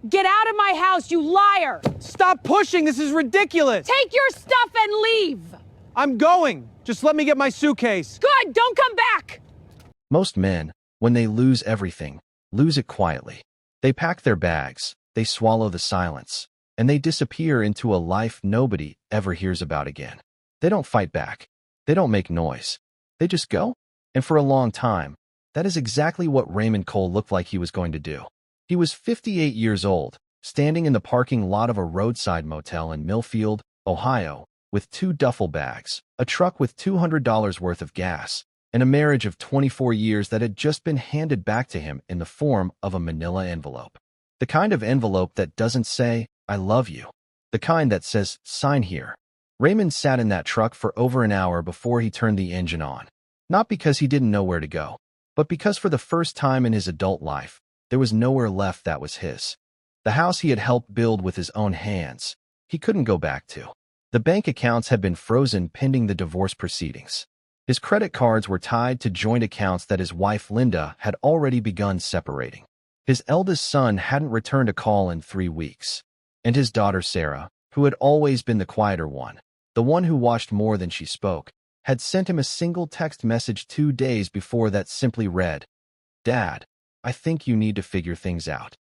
Get out of my house, you liar! Stop pushing, this is ridiculous! Take your stuff and leave! I'm going! Just let me get my suitcase. Good, don't come back! Most men, when they lose everything, lose it quietly. They pack their bags, they swallow the silence, and they disappear into a life nobody ever hears about again. They don't fight back. They don't make noise. They just go. And for a long time, that is exactly what Raymond Cole looked like he was going to do. He was 58 years old, standing in the parking lot of a roadside motel in Millfield, Ohio, with 2 duffel bags, a truck with $200 worth of gas, and a marriage of 24 years that had just been handed back to him in the form of a manila envelope. The kind of envelope that doesn't say, "I love you." The kind that says, "Sign here." Raymond sat in that truck for over an hour before he turned the engine on. Not because he didn't know where to go, but because for the first time in his adult life, there was nowhere left that was his. The house he had helped build with his own hands, he couldn't go back to. The bank accounts had been frozen pending the divorce proceedings. His credit cards were tied to joint accounts that his wife Linda had already begun separating. His eldest son hadn't returned a call in 3 weeks. And his daughter Sarah, who had always been the quieter one, the one who watched more than she spoke, had sent him a single text message 2 days before that simply read, "Dad, I think you need to figure things out."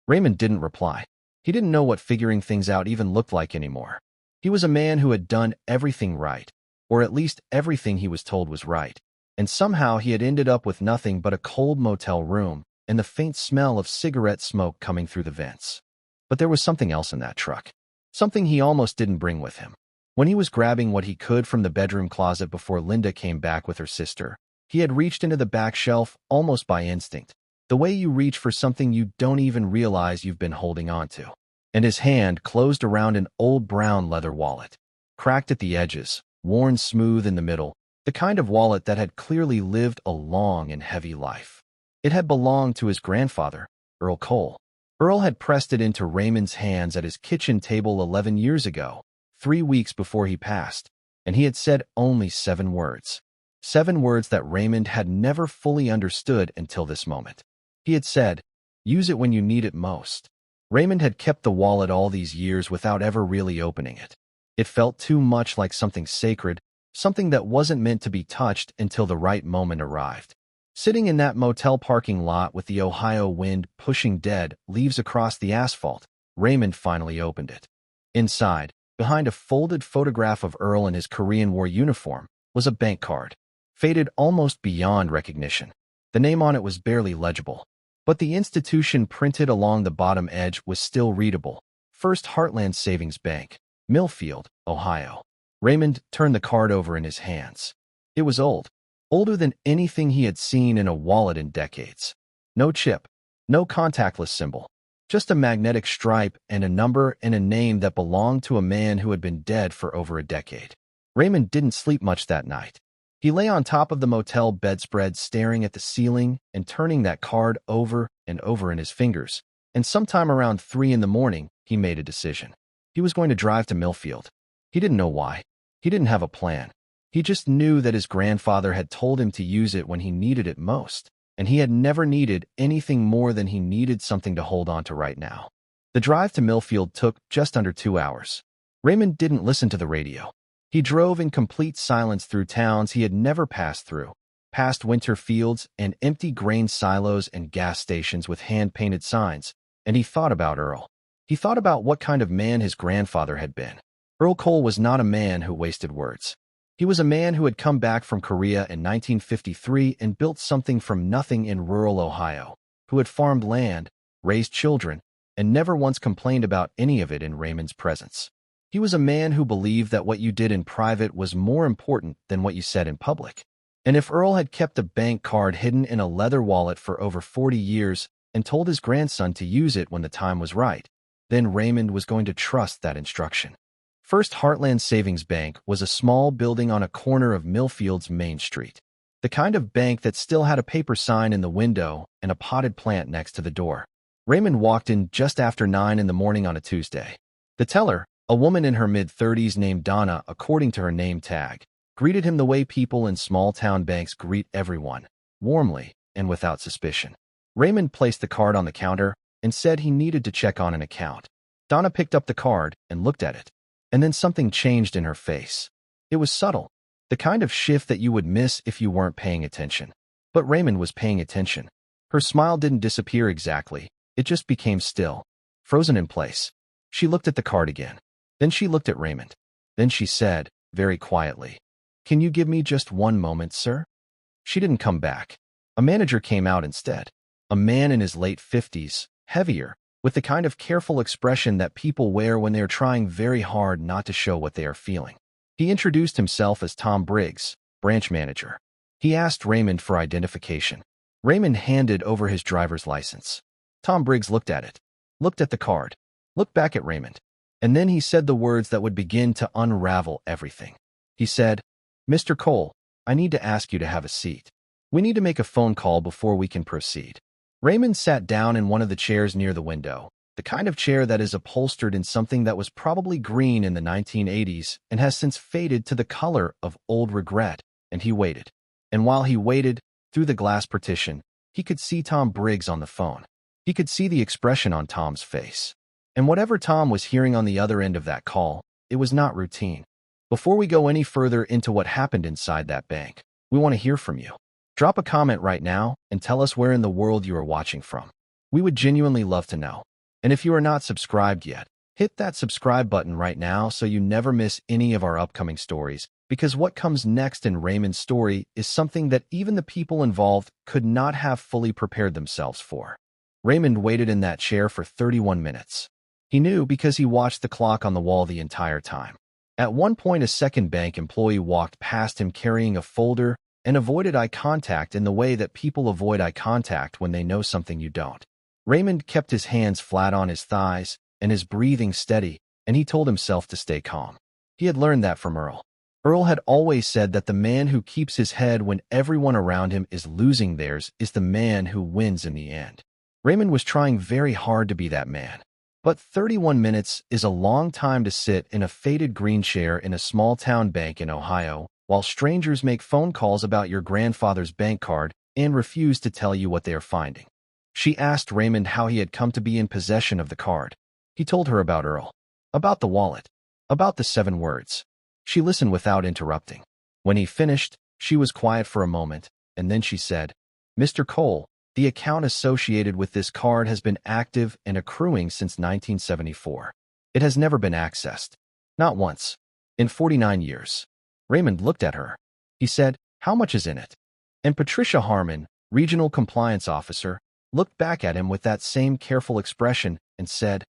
Raymond didn't reply. He didn't know what figuring things out even looked like anymore. He was a man who had done everything right, or at least everything he was told was right, and somehow he had ended up with nothing but a cold motel room and the faint smell of cigarette smoke coming through the vents. But there was something else in that truck, something he almost didn't bring with him. When he was grabbing what he could from the bedroom closet before Linda came back with her sister, he had reached into the back shelf almost by instinct, the way you reach for something you don't even realize you've been holding on to. And his hand closed around an old brown leather wallet, cracked at the edges, worn smooth in the middle, the kind of wallet that had clearly lived a long and heavy life. It had belonged to his grandfather, Earl Cole. Earl had pressed it into Raymond's hands at his kitchen table 11 years ago, 3 weeks before he passed, and he had said only 7 words. 7 words that Raymond had never fully understood until this moment. He had said, "Use it when you need it most." Raymond had kept the wallet all these years without ever really opening it. It felt too much like something sacred, something that wasn't meant to be touched until the right moment arrived. Sitting in that motel parking lot with the Ohio wind pushing dead leaves across the asphalt, Raymond finally opened it. Inside, behind a folded photograph of Earl in his Korean War uniform, was a bank card, faded almost beyond recognition. The name on it was barely legible, but the institution printed along the bottom edge was still readable. First Heartland Savings Bank, Millfield, Ohio. Raymond turned the card over in his hands. It was old, older than anything he had seen in a wallet in decades. No chip, no contactless symbol, just a magnetic stripe and a number and a name that belonged to a man who had been dead for over a decade. Raymond didn't sleep much that night. He lay on top of the motel bedspread staring at the ceiling and turning that card over and over in his fingers, and sometime around 3 in the morning, he made a decision. He was going to drive to Millfield. He didn't know why. He didn't have a plan. He just knew that his grandfather had told him to use it when he needed it most, and he had never needed anything more than he needed something to hold on to right now. The drive to Millfield took just under 2 hours. Raymond didn't listen to the radio. He drove in complete silence through towns he had never passed through, past winter fields and empty grain silos and gas stations with hand-painted signs, and he thought about Earl. He thought about what kind of man his grandfather had been. Earl Cole was not a man who wasted words. He was a man who had come back from Korea in 1953 and built something from nothing in rural Ohio, who had farmed land, raised children, and never once complained about any of it in Raymond's presence. He was a man who believed that what you did in private was more important than what you said in public. And if Earl had kept a bank card hidden in a leather wallet for over 40 years and told his grandson to use it when the time was right, then Raymond was going to trust that instruction. First Heartland Savings Bank was a small building on a corner of Millfield's Main Street, the kind of bank that still had a paper sign in the window and a potted plant next to the door. Raymond walked in just after 9 in the morning on a Tuesday. The teller, a woman in her mid-30s named Donna according to her name tag, greeted him the way people in small-town banks greet everyone, warmly and without suspicion. Raymond placed the card on the counter, and said he needed to check on an account. Donna picked up the card and looked at it. And then something changed in her face. It was subtle, the kind of shift that you would miss if you weren't paying attention. But Raymond was paying attention. Her smile didn't disappear exactly. It just became still, frozen in place. She looked at the card again. Then she looked at Raymond. Then she said, very quietly, "Can you give me just one moment, sir?" She didn't come back. A manager came out instead. A man in his late 50s, heavier, with the kind of careful expression that people wear when they are trying very hard not to show what they are feeling. He introduced himself as Tom Briggs, branch manager. He asked Raymond for identification. Raymond handed over his driver's license. Tom Briggs looked at it, looked at the card, looked back at Raymond, and then he said the words that would begin to unravel everything. He said, "Mr. Cole, I need to ask you to have a seat. We need to make a phone call before we can proceed." Raymond sat down in one of the chairs near the window, the kind of chair that is upholstered in something that was probably green in the 1980s and has since faded to the color of old regret, and he waited. And while he waited, through the glass partition, he could see Tom Briggs on the phone. He could see the expression on Tom's face. And whatever Tom was hearing on the other end of that call, it was not routine. Before we go any further into what happened inside that bank, we want to hear from you. Drop a comment right now and tell us where in the world you are watching from. We would genuinely love to know. And if you are not subscribed yet, hit that subscribe button right now so you never miss any of our upcoming stories, because what comes next in Raymond's story is something that even the people involved could not have fully prepared themselves for. Raymond waited in that chair for 31 minutes. He knew because he watched the clock on the wall the entire time. At one point, a second bank employee walked past him carrying a folder and avoided eye contact in the way that people avoid eye contact when they know something you don't. Raymond kept his hands flat on his thighs and his breathing steady, and he told himself to stay calm. He had learned that from Earl. Earl had always said that the man who keeps his head when everyone around him is losing theirs is the man who wins in the end. Raymond was trying very hard to be that man. But 31 minutes is a long time to sit in a faded green chair in a small-town bank in Ohio while strangers make phone calls about your grandfather's bank card and refuse to tell you what they are finding. She asked Raymond how he had come to be in possession of the card. He told her about Earl, about the wallet, about the 7 words. She listened without interrupting. When he finished, she was quiet for a moment, and then she said, "Mr. Cole, the account associated with this card has been active and accruing since 1974. It has never been accessed. Not once. In 49 years. Raymond looked at her. He said, "How much is in it?" And Patricia Harmon, Regional Compliance Officer, looked back at him with that same careful expression and said,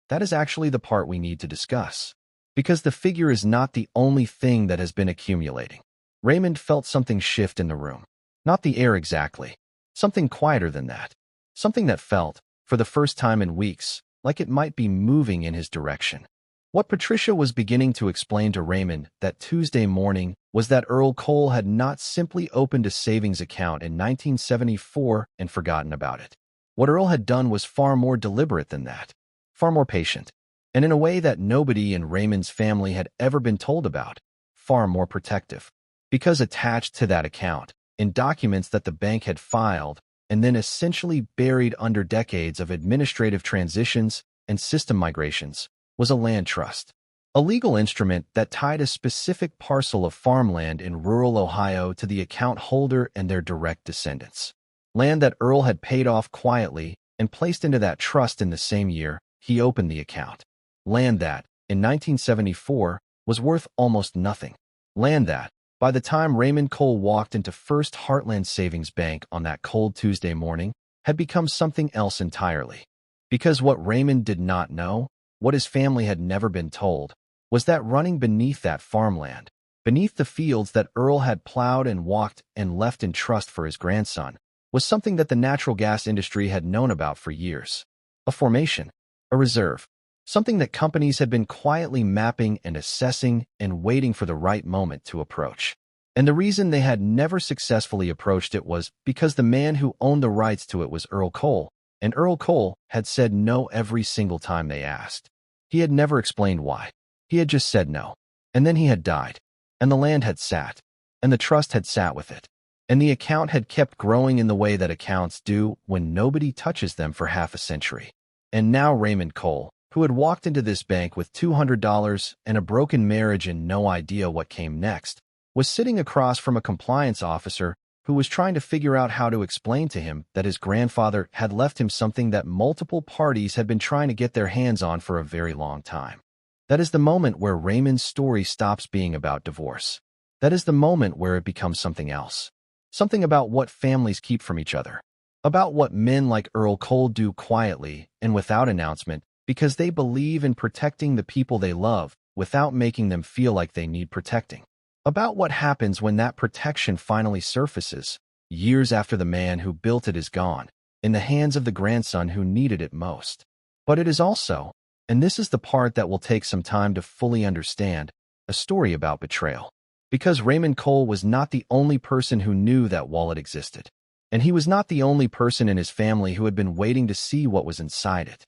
"That is actually the part we need to discuss. Because the figure is not the only thing that has been accumulating." Raymond felt something shift in the room. Not the air exactly. Something quieter than that. Something that felt, for the first time in weeks, like it might be moving in his direction. What Patricia was beginning to explain to Raymond that Tuesday morning was that Earl Cole had not simply opened a savings account in 1974 and forgotten about it. What Earl had done was far more deliberate than that, far more patient, and in a way that nobody in Raymond's family had ever been told about, far more protective. Because attached to that account, in documents that the bank had filed and then essentially buried under decades of administrative transitions and system migrations, was a land trust, a legal instrument that tied a specific parcel of farmland in rural Ohio to the account holder and their direct descendants. Land that Earl had paid off quietly and placed into that trust in the same year he opened the account. Land that, in 1974, was worth almost nothing. Land that, by the time Raymond Cole walked into First Heartland Savings Bank on that cold Tuesday morning, had become something else entirely. Because what Raymond did not know, what his family had never been told, was that running beneath that farmland, beneath the fields that Earl had plowed and walked and left in trust for his grandson, was something that the natural gas industry had known about for years. A formation, a reserve, something that companies had been quietly mapping and assessing and waiting for the right moment to approach. And the reason they had never successfully approached it was because the man who owned the rights to it was Earl Cole, and Earl Cole had said no every single time they asked. He had never explained why. He had just said no. And then he had died. And the land had sat. And the trust had sat with it. And the account had kept growing in the way that accounts do when nobody touches them for half a century. And now Raymond Cole, who had walked into this bank with $200 and a broken marriage and no idea what came next, was sitting across from a compliance officer who was trying to figure out how to explain to him that his grandfather had left him something that multiple parties had been trying to get their hands on for a very long time. That is the moment where Raymond's story stops being about divorce. That is the moment where it becomes something else. Something about what families keep from each other. About what men like Earl Cole do quietly and without announcement because they believe in protecting the people they love without making them feel like they need protecting. About what happens when that protection finally surfaces, years after the man who built it is gone, in the hands of the grandson who needed it most. But it is also, and this is the part that will take some time to fully understand, a story about betrayal. Because Raymond Cole was not the only person who knew that wallet existed. And he was not the only person in his family who had been waiting to see what was inside it.